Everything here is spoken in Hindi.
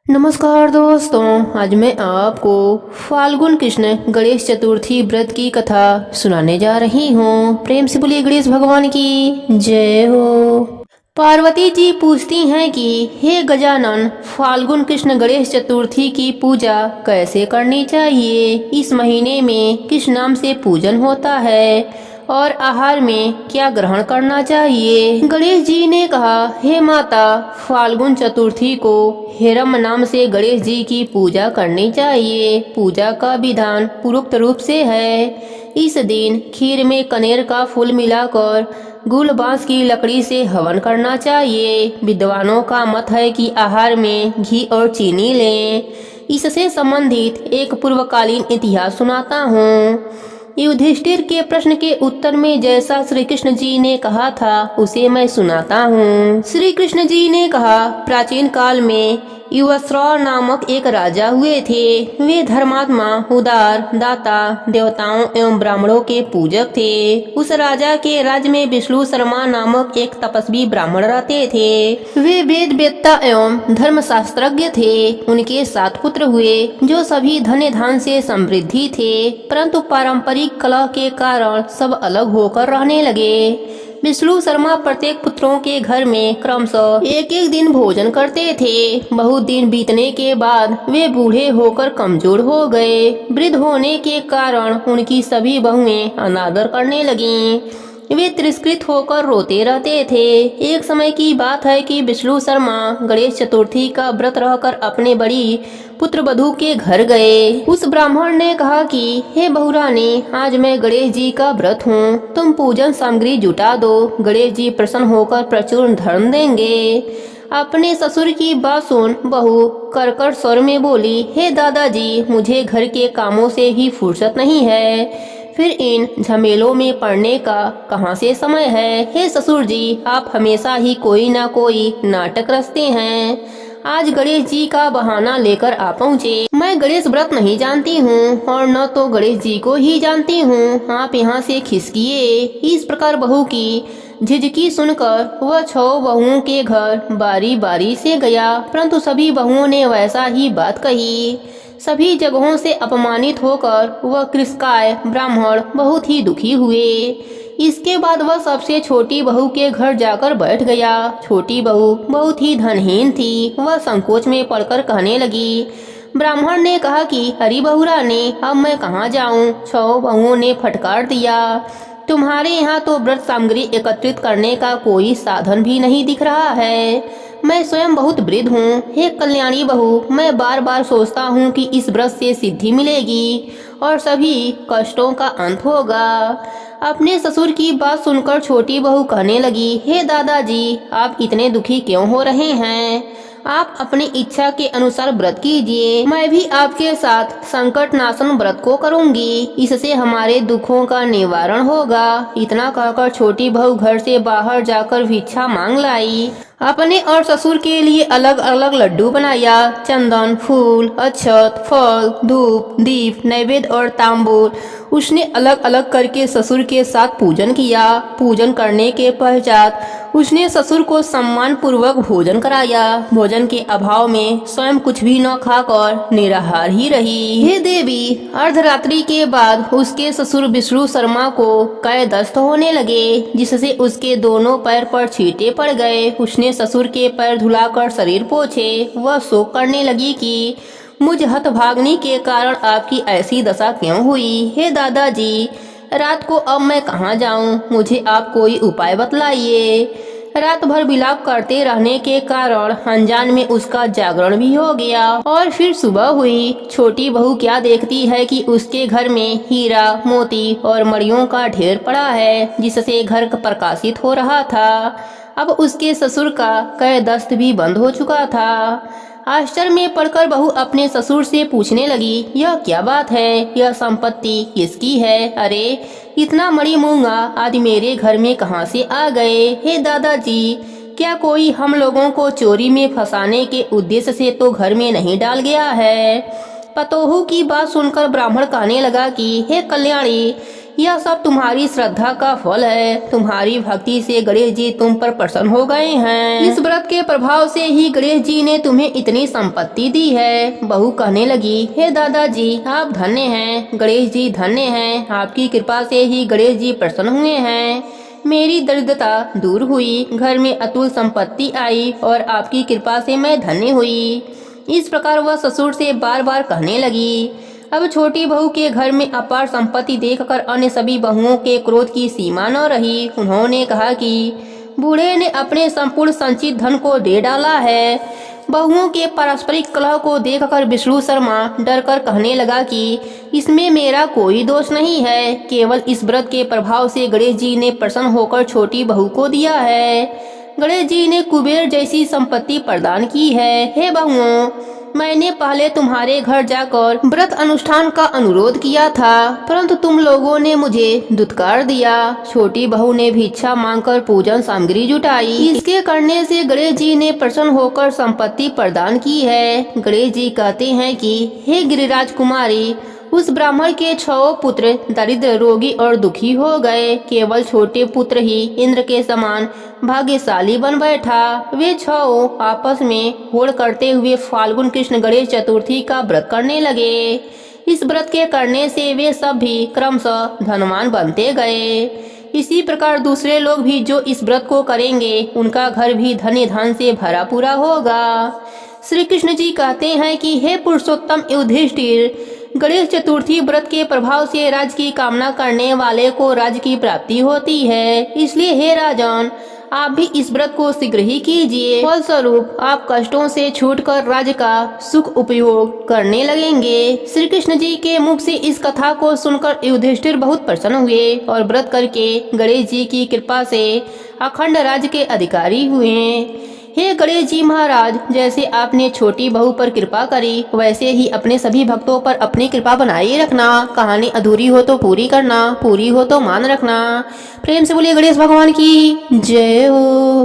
नमस्कार दोस्तों, आज मैं आपको फाल्गुन कृष्ण गणेश चतुर्थी व्रत की कथा सुनाने जा रही हूँ। प्रेम से बोलिए गणेश भगवान की जय हो। पार्वती जी पूछती हैं कि हे गजानन, फाल्गुन कृष्ण गणेश चतुर्थी की पूजा कैसे करनी चाहिए। इस महीने में किस नाम से पूजन होता है और आहार में क्या ग्रहण करना चाहिए। गणेश जी ने कहा, हे माता, फाल्गुन चतुर्थी को हेरम नाम से गणेश जी की पूजा करनी चाहिए। पूजा का विधान पूर्वोक्त रूप से है। इस दिन खीर में कनेर का फूल मिलाकर गुल बांस की लकड़ी से हवन करना चाहिए। विद्वानों का मत है कि आहार में घी और चीनी लें। इससे संबंधित एक पूर्वकालीन इतिहास सुनाता हूँ। युधिष्ठिर के प्रश्न के उत्तर में जैसा श्री कृष्ण जी ने कहा था उसे मैं सुनाता हूँ। श्री कृष्ण जी ने कहा, प्राचीन काल में युवस्रव नामक एक राजा हुए थे। वे धर्मात्मा, उदार, दाता, देवताओं एवं ब्राह्मणों के पूजक थे। उस राजा के राज्य में विष्णु शर्मा नामक एक तपस्वी ब्राह्मण रहते थे। वे वेद वेत्ता एवं धर्म शास्त्रज्ञ थे। उनके 7 पुत्र हुए जो सभी धन धान से समृद्धि थे, परंतु पारंपरिक कलह के कारण सब अलग होकर रहने लगे। विष्णु शर्मा प्रत्येक पुत्रों के घर में क्रमशः एक एक दिन भोजन करते थे। बहुत दिन बीतने के बाद वे बूढ़े होकर कमजोर हो गए। वृद्ध होने के कारण उनकी सभी बहुएं अनादर करने लगीं। वे तिरस्कृत होकर रोते रहते थे। एक समय की बात है कि विष्णु शर्मा गणेश चतुर्थी का व्रत रहकर अपने बड़ी पुत्र वधू के घर गए। उस ब्राह्मण ने कहा कि हे बहुरानी, आज मैं गणेश जी का व्रत हूँ, तुम पूजन सामग्री जुटा दो। गणेश जी प्रसन्न होकर प्रचुर धन देंगे। अपने ससुर की बात सुन बहू करकट स्वर में बोली, हे दादाजी, मुझे घर के कामों से ही फुर्सत नहीं है, फिर इन झमेलों में पड़ने का कहाँ से समय है। हे ससुर जी, आप हमेशा ही कोई ना कोई नाटक रचते हैं। आज गणेश जी का बहाना लेकर आप पहुँचे। मैं गणेश व्रत नहीं जानती हूँ और न तो गणेश जी को ही जानती हूँ। आप यहाँ से खिसकिए। इस प्रकार बहू की झिझकी सुनकर वह 6 बहुओं के घर बारी बारी से गया, परंतु सभी बहुओं ने वैसा ही बात कही। सभी जगहों से अपमानित होकर वह कृषकाय ब्राह्मण बहुत ही दुखी हुए। इसके बाद वह सबसे छोटी बहू के घर जाकर बैठ गया। छोटी बहू बहुत ही धनहीन थी। वह संकोच में पड़कर कहने लगी। ब्राह्मण ने कहा कि हरी बहुरानी, अब मैं कहाँ जाऊँ। 6 बहुओं ने फटकार दिया, तुम्हारे यहाँ तो व्रत सामग्री एकत्रित करने का कोई साधन भी नहीं दिख रहा है। मैं स्वयं बहुत वृद्ध हूँ। हे कल्याणी बहू, मैं बार बार सोचता हूँ कि इस व्रत से सिद्धि मिलेगी और सभी कष्टों का अंत होगा। अपने ससुर की बात सुनकर छोटी बहू कहने लगी, हे दादाजी, आप इतने दुखी क्यों हो रहे हैं। आप अपनी इच्छा के अनुसार व्रत कीजिए। मैं भी आपके साथ संकट नाशन व्रत को करूंगी। इससे हमारे दुखों का निवारण होगा। इतना कहकर छोटी बहू घर से बाहर जाकर भिक्षा मांग लाई। अपने और ससुर के लिए अलग अलग लड्डू बनाया। चंदन, फूल, अक्षत, फल, धूप, दीप, नैवेद्य और तांबूल उसने अलग अलग करके ससुर के साथ पूजन किया। पूजन करने के पश्चात उसने ससुर को सम्मान पूर्वक भोजन कराया। भोजन के अभाव में स्वयं कुछ भी न खाकर निराहार ही रही। हे देवी, अर्धरात्रि के बाद उसके ससुर विष्णु शर्मा को कै दस्त होने लगे, जिससे उसके दोनों पैर पर छींटे पड़ गए। उसने ससुर के पैर धुलाकर शरीर पोंछे। वह शोक करने लगी कि मुझ हतभाग्नि के कारण आपकी ऐसी दशा क्यों हुई। हे दादाजी, रात को अब मैं कहाँ जाऊँ, मुझे आप कोई उपाय बतलाइए। रात भर विलाप करते रहने के कारण अनजान में उसका जागरण भी हो गया और फिर सुबह हुई। छोटी बहू क्या देखती है कि उसके घर में हीरा, मोती और मणियों का ढेर पड़ा है, जिससे घर प्रकाशित हो रहा था। अब उसके ससुर का कै दस्त भी बंद हो चुका था। आश्चर्य में पड़कर बहू अपने ससुर से पूछने लगी, यह क्या बात है, यह संपत्ति किसकी है। अरे, इतना मणि मूंगा आज मेरे घर में कहाँ से आ गए। हे दादाजी, क्या कोई हम लोगों को चोरी में फंसाने के उद्देश्य से तो घर में नहीं डाल गया है। पतोहू की बात सुनकर ब्राह्मण कहने लगा कि हे कल्याणी, यह सब तुम्हारी श्रद्धा का फल है। तुम्हारी भक्ति से गणेश जी तुम पर प्रसन्न हो गए हैं। इस व्रत के प्रभाव से ही गणेश जी ने तुम्हें इतनी संपत्ति दी है। बहू कहने लगी, हे दादाजी, आप धन्य हैं, गणेश जी धन्य हैं। आपकी कृपा से ही गणेश जी प्रसन्न हुए हैं। मेरी दरिद्रता दूर हुई, घर में अतुल संपत्ति आई और आपकी कृपा से मैं धन्य हुई। इस प्रकार वह ससुर से बार बार कहने लगी। अब छोटी बहू के घर में अपार संपत्ति देखकर अन्य सभी बहुओं के क्रोध की सीमा न रही। उन्होंने कहा कि बूढ़े ने अपने संपूर्ण संचित धन को दे डाला है। बहुओं के पारस्परिक कलह को देखकर विष्णु शर्मा डर कर कहने लगा कि इसमें मेरा कोई दोष नहीं है, केवल इस व्रत के प्रभाव से गणेश जी ने प्रसन्न होकर छोटी बहू को दिया है। गणेश जी ने कुबेर जैसी संपत्ति प्रदान की है। हे बहुओं, मैंने पहले तुम्हारे घर जाकर व्रत अनुष्ठान का अनुरोध किया था, परंतु तुम लोगों ने मुझे दुत्कार दिया। छोटी बहू ने भिक्षा मांगकर पूजन सामग्री जुटाई। इसके करने से गणेश जी ने प्रसन्न होकर संपत्ति प्रदान की है। गणेश जी कहते हैं कि हे गिरिराज कुमारी, उस ब्राह्मण के 6 पुत्र दरिद्र, रोगी और दुखी हो गए। केवल छोटे पुत्र ही इंद्र के समान भाग्यशाली बन बैठा। वे 6 आपस में होड़ करते हुए फाल्गुन कृष्ण गणेश चतुर्थी का व्रत करने लगे। इस व्रत के करने से वे सब भी क्रमशः धनवान बनते गए। इसी प्रकार दूसरे लोग भी जो इस व्रत को करेंगे, उनका घर भी धन्य धन से भरा पूरा होगा। श्री कृष्ण जी कहते हैं कि हे पुरुषोत्तम युधिष्ठिर, गणेश चतुर्थी व्रत के प्रभाव से राज्य की कामना करने वाले को राज्य की प्राप्ति होती है। इसलिए हे राजन, आप भी इस व्रत को शीघ्र ही कीजिए। फलस्वरूप आप कष्टों से छूटकर राज्य का सुख उपयोग करने लगेंगे। श्री कृष्ण जी के मुख से इस कथा को सुनकर युधिष्ठिर बहुत प्रसन्न हुए और व्रत करके गणेश जी की कृपा से अखंड राज्य के अधिकारी हुए। हे गणेश जी महाराज, जैसे आपने छोटी बहू पर कृपा करी, वैसे ही अपने सभी भक्तों पर अपनी कृपा बनाए रखना। कहानी अधूरी हो तो पूरी करना, पूरी हो तो मान रखना। प्रेम से बोलिए गणेश भगवान की जय हो।